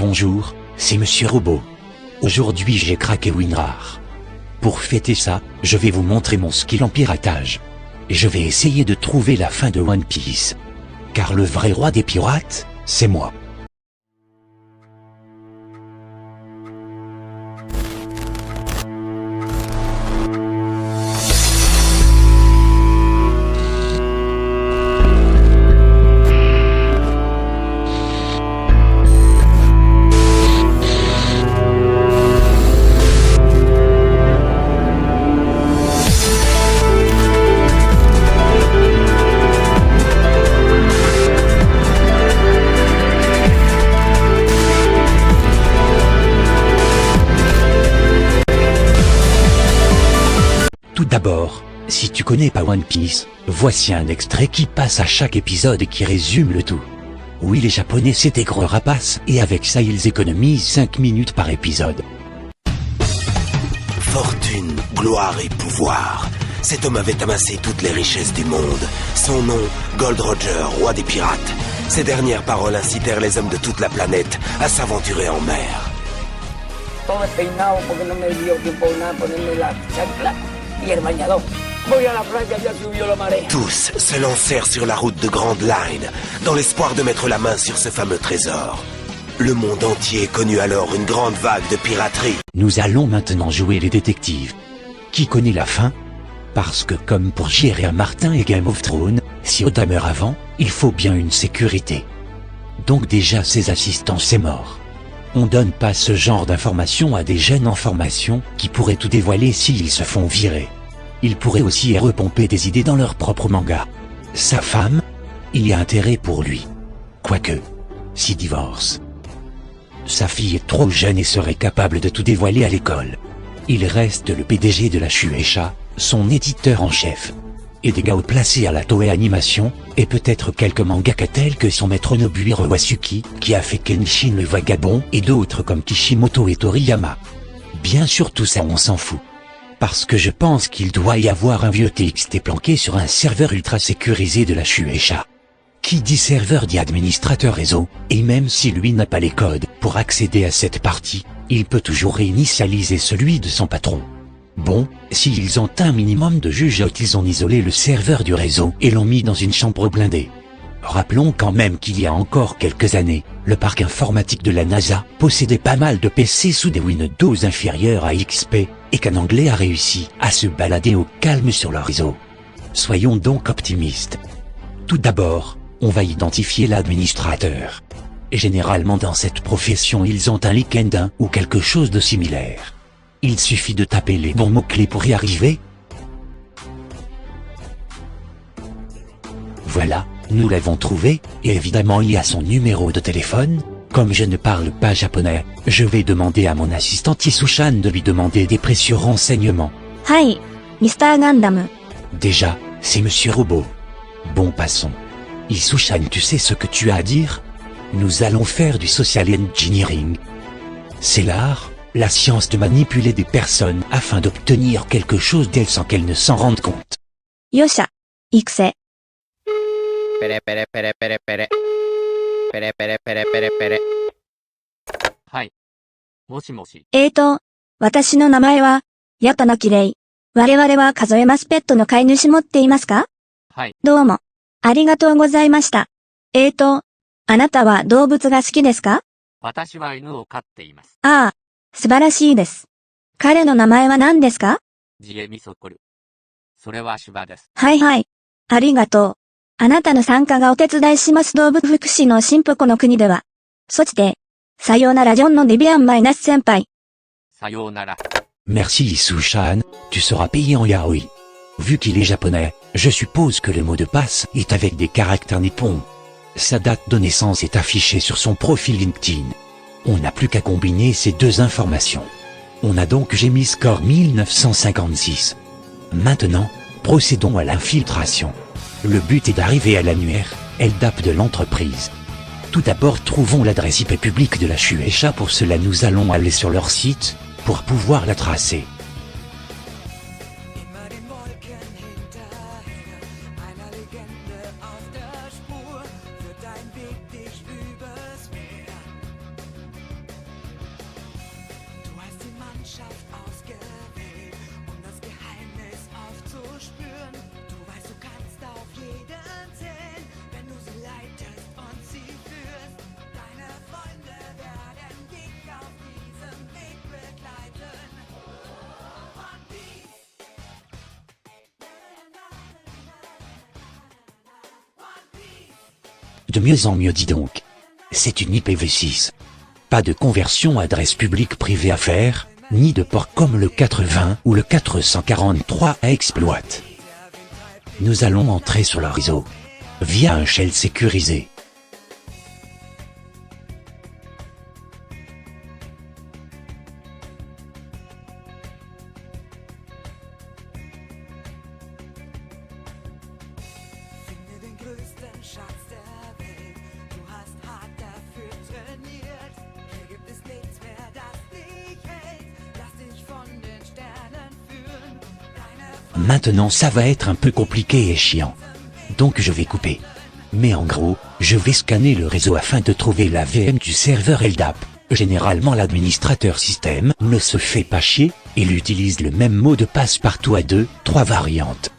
Bonjour, c'est Monsieur Robot. Aujourd'hui j'ai craqué WinRAR. Pour fêter ça, je vais vous montrer mon skill en piratage. Et je vais essayer de trouver la fin de One Piece. Car le vrai roi des pirates, c'est moi. Tout d'abord, si tu connais pas One Piece, voici un extrait qui passe à chaque épisode et qui résume le tout. Oui, les Japonais c'est des gros rapaces et avec ça ils économisent 5 minutes par épisode. Fortune, gloire et pouvoir. Cet homme avait amassé toutes les richesses du monde. Son nom, Gold Roger, roi des pirates. Ces dernières paroles incitèrent les hommes de toute la planète à s'aventurer en mer. Todo despeinado porque no me dio tiempo nada ponerme la chancla y el bañador. Voy a la playa, ya subió la marea. Tous se lancèrent sur la route de Grand Line, dans l'espoir de mettre la main sur ce fameux trésor. Le monde entier connut alors une grande vague de piraterie. Nous allons maintenant jouer les détectives. Qui connaît la fin? Parce que comme pour J.R.R. Martin et Game of Thrones, si Oda meurt avant, il faut bien une sécurité. Donc déjà ses assistants c'est mort. On donne pas ce genre d'informations à des jeunes en formation qui pourraient tout dévoiler s'ils se font virer. Ils pourraient aussi repomper des idées dans leur propre manga. Sa femme? Il y a intérêt pour lui. Quoique, s'il divorce. Sa fille est trop jeune et serait capable de tout dévoiler à l'école. Il reste le PDG de la Shueisha, son éditeur en chef. Et des gars haut placés à la Toei Animation, et peut-être quelques mangaka tels que son maître Nobuhiro Wasuki, qui a fait Kenshin le Vagabond, et d'autres comme Kishimoto et Toriyama. Bien sûr tout ça on s'en fout. Parce que je pense qu'il doit y avoir un vieux TXT planqué sur un serveur ultra sécurisé de la Shueisha. Qui dit serveur dit administrateur réseau, et même si lui n'a pas les codes pour accéder à cette partie, il peut toujours réinitialiser celui de son patron. Bon, s'ils ont un minimum de jugeote, ils ont isolé le serveur du réseau et l'ont mis dans une chambre blindée. Rappelons quand même qu'il y a encore quelques années, le parc informatique de la NASA possédait pas mal de PC sous des Windows inférieurs à XP, et qu'un Anglais a réussi à se balader au calme sur leur réseau. Soyons donc optimistes. Tout d'abord, on va identifier l'administrateur. Et généralement dans cette profession ils ont un LinkedIn ou quelque chose de similaire. Il suffit de taper les bons mots-clés pour y arriver. Voilà, nous l'avons trouvé, et évidemment il y a son numéro de téléphone. Comme je ne parle pas japonais, je vais demander à mon assistante Isushan de lui demander des précieux renseignements. Hi, Mr. Gundam. Déjà, c'est Monsieur Robot. Bon, passons. Isushan, tu sais ce que tu as à dire? Nous allons faire du social engineering. C'est l'art, la science de manipuler des personnes afin d'obtenir quelque chose d'elles sans qu'elles ne s'en rendent compte. Yosha. Ikse. Pere pere pere pere pere. Pere pere pere pere pere. はい。もしもし。私の名前は、ヤタナキレイ。我々は数えますペットの飼い主持っていますか？はい。どうも。ありがとうございました。あなたは動物が好きですか？私は犬を飼っています。ああ、素晴らしいです。彼の名前は何ですか？ジエミソコル。それは芝です。はいはい。ありがとう。あなたの参加がお手伝いします動物福祉の進歩この国では。そして、さようならジョンのデビアンマイナス先輩。さようなら。Merci Isushan, tu seras payé en yaoi. Vu qu'il est japonais, je suppose que le mot de passe est avec des caractères nippons. Sa date de naissance est affichée sur son profil LinkedIn. On n'a plus qu'à combiner ces deux informations. On a donc Gémi Score 1956. Maintenant, procédons à l'infiltration. Le but est d'arriver à l'annuaire, LDAP de l'entreprise. Tout d'abord trouvons l'adresse IP publique de la Shueisha, pour cela nous allons aller sur leur site, pour pouvoir la tracer. De mieux en mieux, dis donc. C'est une IPv6. Pas de conversion adresse publique privée à faire, ni de port comme le 420 ou le 443 à exploite. Nous allons entrer sur le réseau via un shell sécurisé. Maintenant ça va être un peu compliqué et chiant. Donc je vais couper. Mais en gros, je vais scanner le réseau afin de trouver la VM du serveur LDAP. Généralement l'administrateur système ne se fait pas chier, il utilise le même mot de passe partout à 2-3 variantes.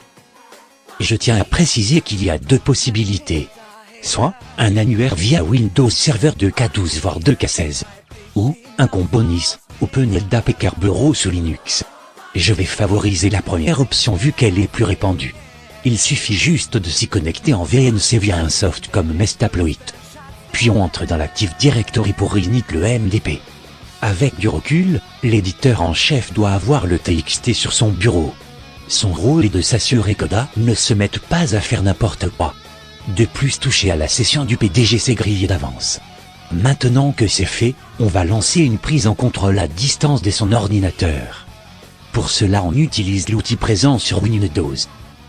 Je tiens à préciser qu'il y a 2 possibilités. Soit, un annuaire via Windows Server 2K12 voire 2K16. Ou, un combo NIS, Open LDAP et Kerberos sous Linux. Je vais favoriser la première option vu qu'elle est plus répandue. Il suffit juste de s'y connecter en VNC via un soft comme Mestaploit. Puis on entre dans l'Active Directory pour init le MDP. Avec du recul, l'éditeur en chef doit avoir le TXT sur son bureau. Son rôle est de s'assurer qu'Oda ne se mette pas à faire n'importe quoi. De plus, toucher à la session du PDG c'est grillé d'avance. Maintenant que c'est fait, on va lancer une prise en contrôle à distance de son ordinateur. Pour cela on utilise l'outil présent sur Windows.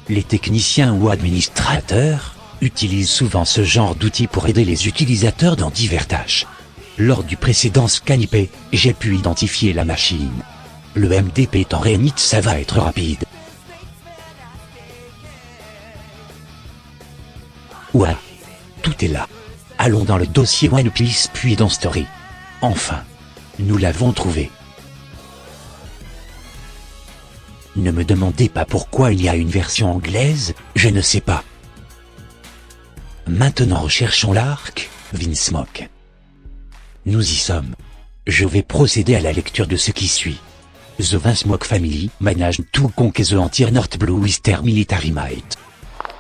Les techniciens ou administrateurs utilisent souvent ce genre d'outil pour aider les utilisateurs dans diverses tâches. Lors du précédent scan IP, j'ai pu identifier la machine. Le MDP étant réinit, ça va être rapide. Ouah, tout est là. Allons dans le dossier One Piece puis dans Story. Enfin, nous l'avons trouvé. Ne me demandez pas pourquoi il y a une version anglaise, je ne sais pas. Maintenant recherchons l'arc, Vinsmoke. Nous y sommes. Je vais procéder à la lecture de ce qui suit. The Vinsmoke Family manage to conquer the entire North Blue with their military might.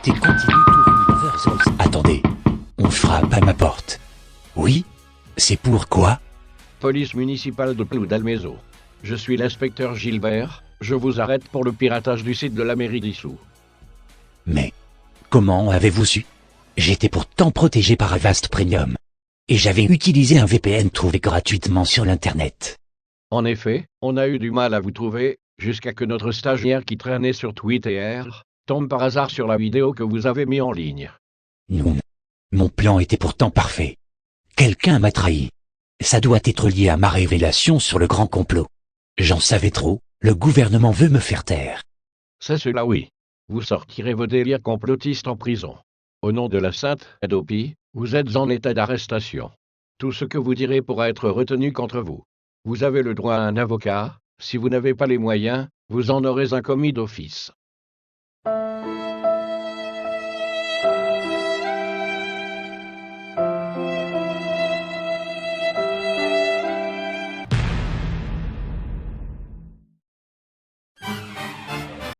They continue to rule over those... Attendez, on frappe à ma porte. Oui? C'est pourquoi? Police municipale de Blue d'Almezo. Je suis l'inspecteur Gilbert, je vous arrête pour le piratage du site de la mairie d'Issou. Mais, comment avez-vous su? J'étais pourtant protégé par Avast Premium. Et j'avais utilisé un VPN trouvé gratuitement sur l'internet. En effet, on a eu du mal à vous trouver, jusqu'à que notre stagiaire qui traînait sur Twitter tombe par hasard sur la vidéo que vous avez mis en ligne. Non. Mon plan était pourtant parfait. Quelqu'un m'a trahi. Ça doit être lié à ma révélation sur le grand complot. J'en savais trop, le gouvernement veut me faire taire. C'est cela oui. Vous sortirez vos délires complotistes en prison. Au nom de la Sainte Adopi, vous êtes en état d'arrestation. Tout ce que vous direz pourra être retenu contre vous. Vous avez le droit à un avocat, si vous n'avez pas les moyens, vous en aurez un commis d'office.